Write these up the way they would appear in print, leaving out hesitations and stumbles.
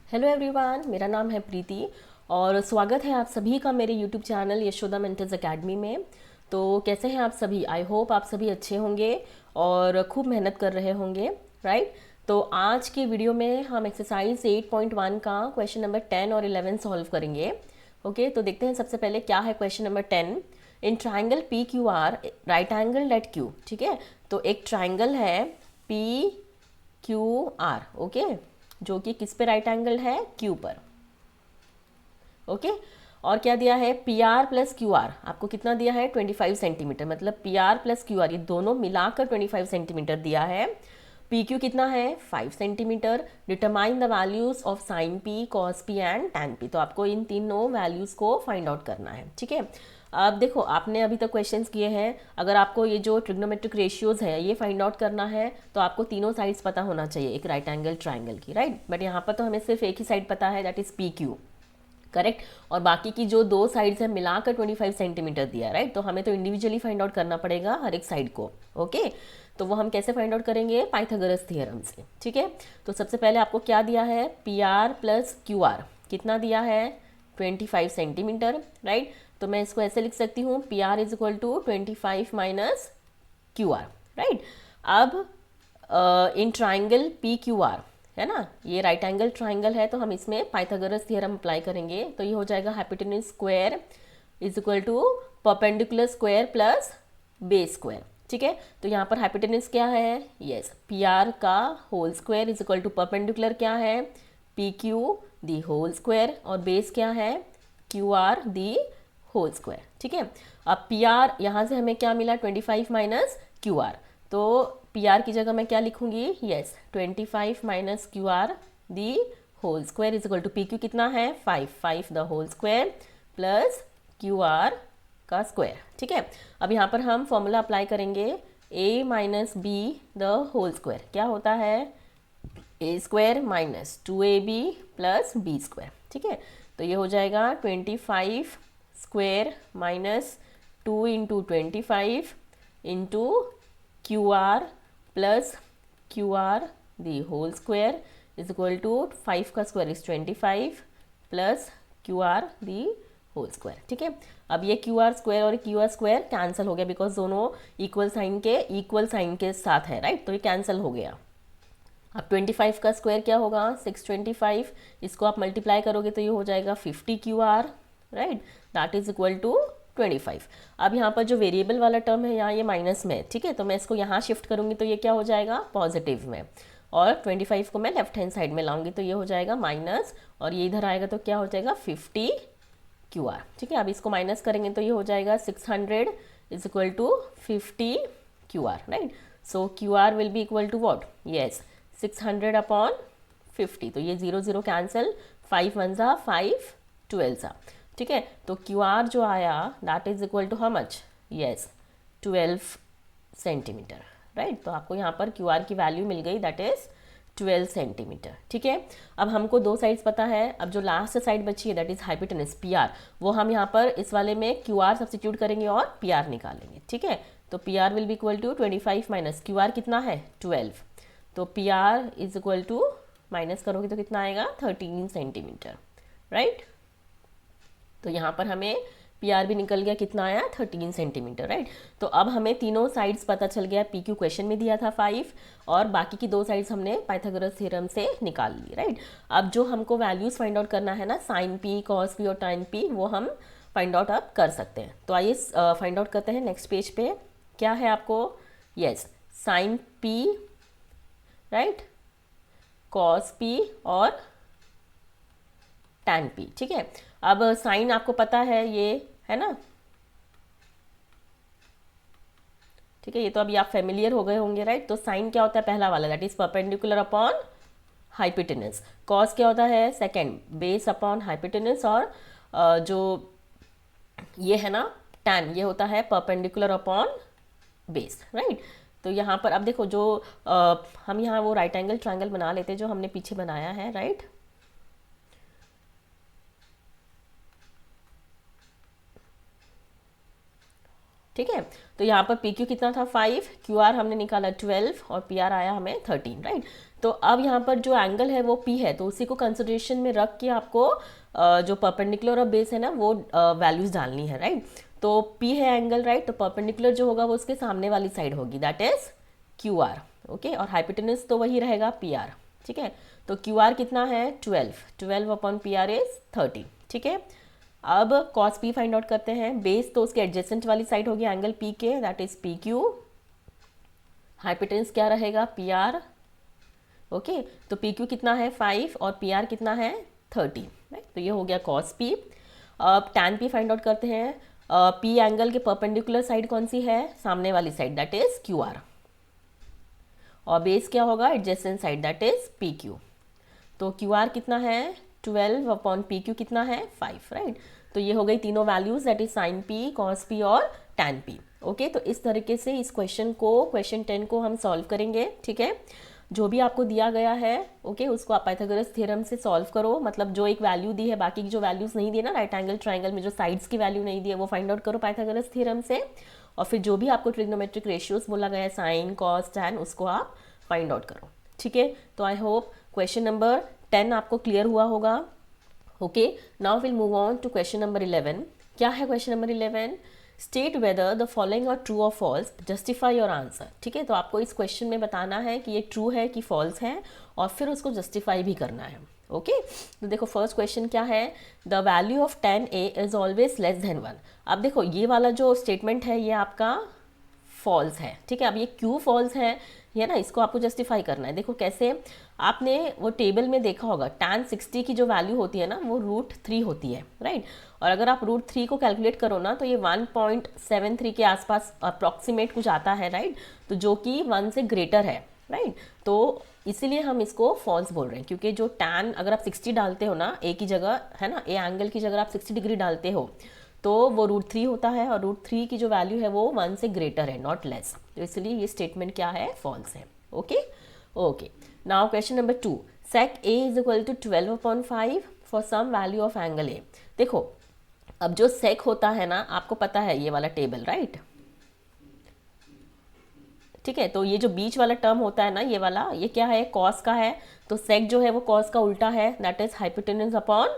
Hello everyone, मेरा नाम है प्रीति और स्वागत है आप सभी का मेरे YouTube channel Yashoda mentors academy में। तो कैसे हैं आप सभी? आई होप आप सभी अच्छे होंगे और खूब मेहनत कर रहे होंगे, राइट। तो आज की वीडियो में हम एक्सरसाइज 8.1 का क्वेश्चन नंबर 10 और 11 सॉल्व करेंगे। ओके, तो देखते हैं सबसे पहले क्या है question number 10। In triangle P Q R right angle at Q. ठीक है, तो एक ट्राइंगल है पी क्यू आर, ओके, जो कि किस पे राइट एंगल है? क्यू पर। ओके, और क्या दिया है? P R plus Q are आपको कितना दिया है? 25 सेंटीमीटर। मतलब P R plus Q are ये दोनों मिलाकर 25 सेंटीमीटर दिया है। पी क्यू कितना है? 5 centimetre. Determine the values of sine P, cos P and tan P. तो आपको इन तीनों वैल्यूज को फाइंड आउट करना है। ठीक है, अब देखो आपने अभी तक क्वेश्चंस किए हैं, अगर आपको ये जो ट्रिग्नोमेट्रिक रेशियोज है ये फाइंड आउट करना है तो आपको तीनों साइड्स पता होना चाहिए एक राइट एंगल ट्राइंगल की, राइट। बट यहाँ पर तो हमें सिर्फ एक ही साइड पता है, that is P Q, correct. और बाकी की जो दो साइड्स है मिलाकर 25 सेंटीमीटर दिया, राइट। तो हमें तो इंडिविजुअली फाइंड आउट करना पड़ेगा हर एक साइड को। ओके, तो वो हम कैसे फाइंड आउट करेंगे? पाइथागोरस थ्योरम से। ठीक है, तो सबसे पहले आपको क्या दिया है? P R plus Q R कितना दिया है? 25 सेंटीमीटर, राइट। तो मैं इसको ऐसे लिख सकती हूँ, P R is equal to 25 minus Q R, right. अब in triangle P Q R है ना, ये राइट एंगल ट्राइंगल है, तो हम इसमें पाइथागोरस थ्योरम अप्लाई करेंगे। तो ये हो जाएगा hypotenuse square is equal to perpendicular square plus base square. ठीक है, तो यहाँ पर हाइपोटेन्यूज क्या है? यस, पी आर का whole square is equal to perpendicular क्या है? P Q the whole square, और बेस क्या है? Q R the whole square. ठीक है, अब पी आर यहाँ से हमें क्या मिला? 25 माइनस क्यू आर। तो पी आर की जगह मैं क्या लिखूंगी? Yes, 25 minus Q R the whole square is equal to P Q कितना है? 5 the whole square plus Q R का स्क्वायर। ठीक है, अब यहाँ पर हम फॉर्मूला अप्लाई करेंगे, a minus B the whole square क्या होता है? A square minus 2ab plus B square. ठीक है, तो ये हो जाएगा 25 square minus 2 into 25 into Q R plus Q R the whole square is equal to 5 का square is 25 plus Q R the whole square. ठीक है, अब ये क्यू आर स्क्वायर और क्यू आर स्क्वायर कैंसिल हो गया बिकॉज दोनों equal sign के साथ है, राइट। तो ये कैंसिल हो गया। अब 25 का स्क्वायर क्या होगा? 625। इसको आप मल्टीप्लाई करोगे तो ये हो जाएगा 50 Q R, right, that is equal to 25। अब यहाँ पर जो वेरिएबल वाला टर्म है यहाँ ये माइनस में है, ठीक है, तो मैं इसको यहाँ शिफ्ट करूँगी तो ये क्या हो जाएगा? पॉजिटिव में। और 25 को मैं लेफ्ट हैंड साइड में लाऊंगी तो ये हो जाएगा माइनस, और ये इधर आएगा तो क्या हो जाएगा? 50 क्यू आर। ठीक है, अब इसको माइनस करेंगे तो ये हो जाएगा 600 is equal to 50 Q R, right. So Q R will be equal to what? Yes, 600 upon 50। तो ये 0 0 कैंसिल, 5 1 ज़ा 5 12 ज़ा। ठीक है, तो क्यू आर जो आया that is equal to how much? Yes, 12 centimetre, right. तो आपको यहाँ पर क्यू आर की वैल्यू मिल गई, दैट इज 12 सेंटीमीटर। ठीक है, अब हमको दो साइड्स पता है, अब जो लास्ट साइड बची है that is hypotenuse P R, वो हम यहाँ पर इस वाले में क्यू आर सब्सटीट्यूट करेंगे और पी आर निकालेंगे। ठीक है, तो P R will be equal to 25 minus Q R कितना है? 12। तो P R is equal to minus करोगे तो कितना आएगा? 13 सेंटीमीटर, राइट। तो यहाँ पर हमें पी आर भी निकल गया, कितना आया? 13 सेंटीमीटर, राइट। तो अब हमें तीनों साइड्स पता चल गया, पी क्यू क्वेश्चन में दिया था 5, और बाकी की दो साइड्स हमने पाइथागोरस थ्योरम से निकाल ली, राइट। अब जो हमको वैल्यूज फाइंड आउट करना है ना, साइन पी, कॉस पी और टाइन पी, वो हम फाइंड आउट अब कर सकते हैं। तो आइए फाइंड आउट करते हैं। नेक्स्ट पेज पे क्या है आपको? Yes, sine P, right, cos P और टैन पी। ठीक है, अब साइन आपको पता है ये है ना, ठीक है, ये तो अभी आप फेमिलियर हो गए होंगे, राइट। तो साइन क्या होता है? पहला वाला that is perpendicular upon hypotenuse. Cos क्या होता है? Second, base upon hypotenuse. और जो ये है ना टैन, ये होता है परपेंडिकुलर अपॉन बेस, राइट। तो यहाँ पर अब देखो जो हम यहाँ वो राइट एंगल ट्राइंगल बना लेते हैं जो हमने पीछे बनाया है, राइट। ठीक है। तो यहाँ पर पी क्यू कितना था 5, क्यू आर हमने निकाला 12 और पी आर आया हमें 13, राइट। तो अब यहाँ पर जो एंगल है वो पी है, तो उसी को कंसिडरेशन में रख के आपको जो परपेंडिकुलर और बेस है ना वो वैल्यूज डालनी है, राइट। तो पी है एंगल, राइट, तो परपेंडिकुलर जो होगा वो उसके सामने वाली साइड होगी, that is Q R, okay. और हाइपोटेनस तो वही रहेगा पी आर, ठीक है। तो क्यू आर कितना है 12 अपॉन पी आर इज 30, ठीक है। अब कॉस पी फाइंड आउट करते हैं। बेस तो उसके एडजेसेंट वाली साइड होगी एंगल पी के, that is P Q. Hypotenuse क्या रहेगा पी आर, ओके। तो पी क्यू कितना है 5 और पी आर कितना है 30, राइट। तो ये हो गया कॉस पी। अब टैन पी फाइंड आउट करते हैं। पी एंगल के परपेंडिकुलर साइड कौन सी है, सामने वाली side, that is Q R. और बेस क्या होगा adjacent side, that is P Q. तो क्यू आर कितना है 12 अपॉन पी क्यू कितना है 5, राइट। तो ये हो गई तीनों values, that is sine P, cos P और टैन पी, ओके। तो इस तरीके से इस क्वेश्चन को, क्वेश्चन 10 को हम सॉल्व करेंगे, ठीक है। जो भी आपको दिया गया है, ओके, उसको आप पाइथागोरस थ्योरम से सॉल्व करो। मतलब जो एक वैल्यू दी है, बाकी की जो वैल्यूज नहीं दी ना राइट एंगल ट्राइंगल में, जो साइड्स की वैल्यू नहीं दी है वो फाइंड आउट करो पाइथागोरस थ्योरम से। और फिर जो भी आपको ट्रिग्नोमेट्रिक रेशियोज बोला गया है, साइन कॉस टैन, उसको आप फाइंड आउट करो, ठीक है। तो आई होप क्वेश्चन नंबर 10 आपको क्लियर हुआ होगा, okay. Now will move on to question number 11। क्या है question number 11? State whether the following are true और फॉल्स, जस्टिफाई योर आंसर, ठीक है। तो आपको इस क्वेश्चन में बताना है कि ये ट्रू है कि फॉल्स है, और फिर उसको जस्टिफाई भी करना है, ओके। तो देखो फर्स्ट क्वेश्चन क्या है, the value of 10a is always less than 1। अब देखो ये वाला जो स्टेटमेंट है ये आपका फॉल्स है, ठीक है। अब ये क्यों फॉल्स है, ये ना इसको आपको जस्टिफाई करना है। देखो कैसे, आपने वो टेबल में देखा होगा tan 60 की जो वैल्यू होती है ना वो √3 होती है, राइट। और अगर आप √3 को कैलकुलेट करो ना तो ये 1.73 के आसपास अप्रॉक्सीमेट कुछ आता है, राइट। तो जो कि 1 से ग्रेटर है, राइट। तो इसीलिए हम इसको फॉल्स बोल रहे हैं, क्योंकि जो tan अगर आप 60 डालते हो ना ए की जगह, है ना, ए एंगल की जगह आप 60 डिग्री डालते हो तो वो √3 होता है, और √3 की जो वैल्यू है वो 1 से ग्रेटर है, नॉट लेस। तो इसलिए ये स्टेटमेंट क्या है, फॉल्स है, okay okay. Now question number 2, sec a is equal to 12/5 for some value of angle A. देखो अब जो sec होता है ना, आपको पता है ये वाला टेबल, राइट, ठीक है। तो ये जो बीच वाला टर्म होता है ना, ये वाला, ये क्या है, कॉस का है। तो sec जो है वो कॉस का उल्टा है, that is hypotenuse upon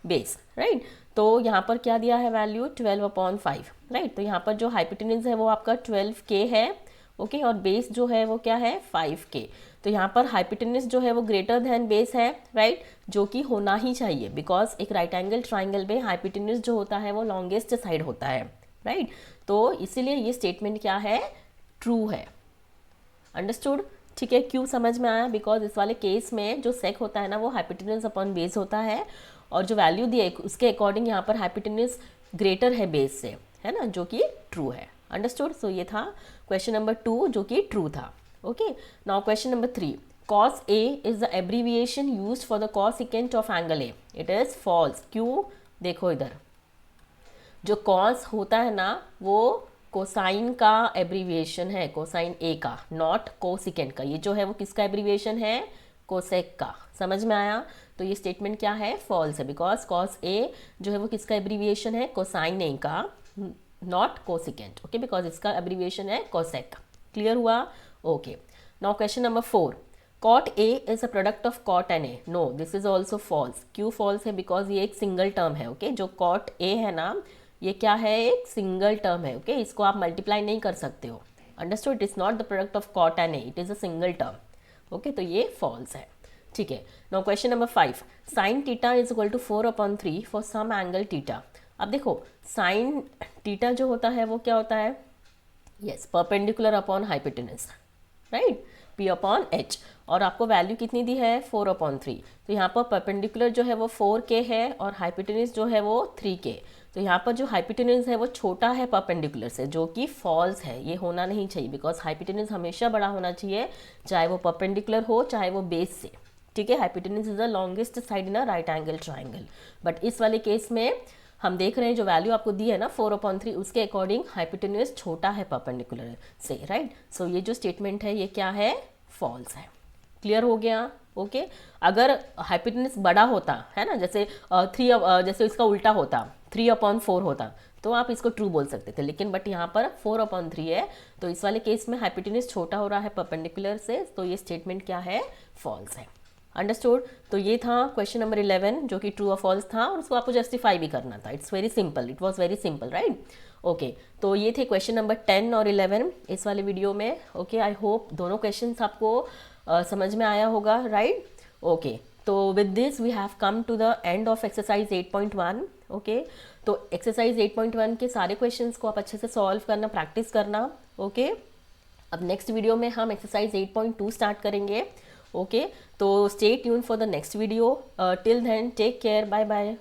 base, right. तो यहाँ पर क्या दिया है वैल्यू 12/5, राइट। तो यहाँ पर जो हाइपोटेनस है वो आपका 12k है, ओके। और बेस जो है वो क्या है 5k। तो यहाँ पर हाइपोटेनस जो है वो ग्रेटर देन बेस है, राइट, जो कि होना ही चाहिए, बिकॉज एक राइट एंगल ट्राइंगल में हाइपोटेनस जो होता है वो लॉन्गेस्ट साइड होता है, राइट। तो इसीलिए ये स्टेटमेंट क्या है, ट्रू है। अंडरस्टूड, ठीक है। क्यों समझ में आया, बिकॉज इस वाले केस में जो सेक होता है ना वो हाइपोटेनस अपॉन बेस होता है, और जो वैल्यू दी है उसके अकॉर्डिंग यहाँ पर हाइपोटेनस ग्रेटर है बेस से, है ना, जो कि ट्रू है। अंडरस्टूड। सो ये था क्वेश्चन नंबर 2 जो कि ट्रू था, okay. Now question number 3, cos A is the abbreviation used for the cosecant of angle A, it is false. क्यों, देखो इधर जो cos होता है ना वो कोसाइन का एब्रीविएशन है, कोसाइन ए का, नॉट कोसिकेंट का। ये जो है वो किसका एब्रीविएशन है, कोसेक का। समझ में आया। तो ये स्टेटमेंट क्या है, फॉल्स है, बिकॉज कॉस ए जो है वो किसका एब्रीविएशन है, कोसाइन ए का, नॉट कोसिकेंट, ओके, बिकॉज इसका एब्रीविएशन है कोसेक। क्लियर हुआ, okay. Now question number 4, cot A is a product of cot and A. No, this is also false. क्यों फॉल्स है, बिकॉज ये एक सिंगल टर्म है, okay. जो cot A है ना ये क्या है, एक सिंगल टर्म है, ओके। इसको आप मल्टीप्लाई नहीं कर सकते हो, understood. It is not the product of cot and A, it is a single term, okay. तो ये फॉल्स है, ठीक है। Now question number 5, sine theta is equal to 4/3 for some angle theta. अब देखो साइन टीटा जो होता है वो क्या होता है, yes, perpendicular upon hypotenuse, right, P upon H। और आपको वैल्यू कितनी दी है 4/3। तो यहाँ पर परपेंडिकुलर जो है वो 4k है और हाइपोटेनस जो है वो 3k। तो यहाँ पर जो हाइपोटेनस है वो छोटा है परपेंडिकुलर से, जो कि फॉल्स है, ये होना नहीं चाहिए, बिकॉज हाइपोटेनस हमेशा बड़ा होना चाहिए, चाहे वो परपेंडिकुलर हो चाहे वो बेस से, ठीक है। Hypotenuse is the longest side in a right angle triangle, but इस वाले केस में हम देख रहे हैं जो वैल्यू आपको दी है ना 4/3, उसके अकॉर्डिंग हाइपोटेनस छोटा है परपेंडिकुलर से, राइट। सो ये जो स्टेटमेंट है ये क्या है, फॉल्स है। क्लियर हो गया, ओके। अगर हाइपोटेनस बड़ा होता है ना, जैसे 3 जैसे इसका उल्टा होता 3/4 होता, तो आप इसको ट्रू बोल सकते थे, लेकिन बट यहाँ पर 4/3 है, तो इस वाले केस में हाइपोटेन्यूज छोटा हो रहा है परपेंडिकुलर से, तो ये स्टेटमेंट क्या है, फॉल्स है। अंडरस्टूड। तो ये था क्वेश्चन नंबर 11 जो कि ट्रू और फॉल्स था, और उसको आपको जस्टिफाई भी करना था। It's very simple, it was very simple, right. Okay, तो ये थे क्वेश्चन नंबर 10 और 11 इस वाले वीडियो में। ओके, आई होप दोनों क्वेश्चन आपको समझ में आया होगा, राइट। ओके, तो with this we have come to the end of exercise 8.1। Okay, तो एक्सरसाइज 8.1 के सारे क्वेश्चंस को आप अच्छे से सॉल्व करना, प्रैक्टिस करना। ओके, अब नेक्स्ट वीडियो में हम एक्सरसाइज 8.2 स्टार्ट करेंगे। ओके, तो stay tune for the next video. Till then take care, bye bye.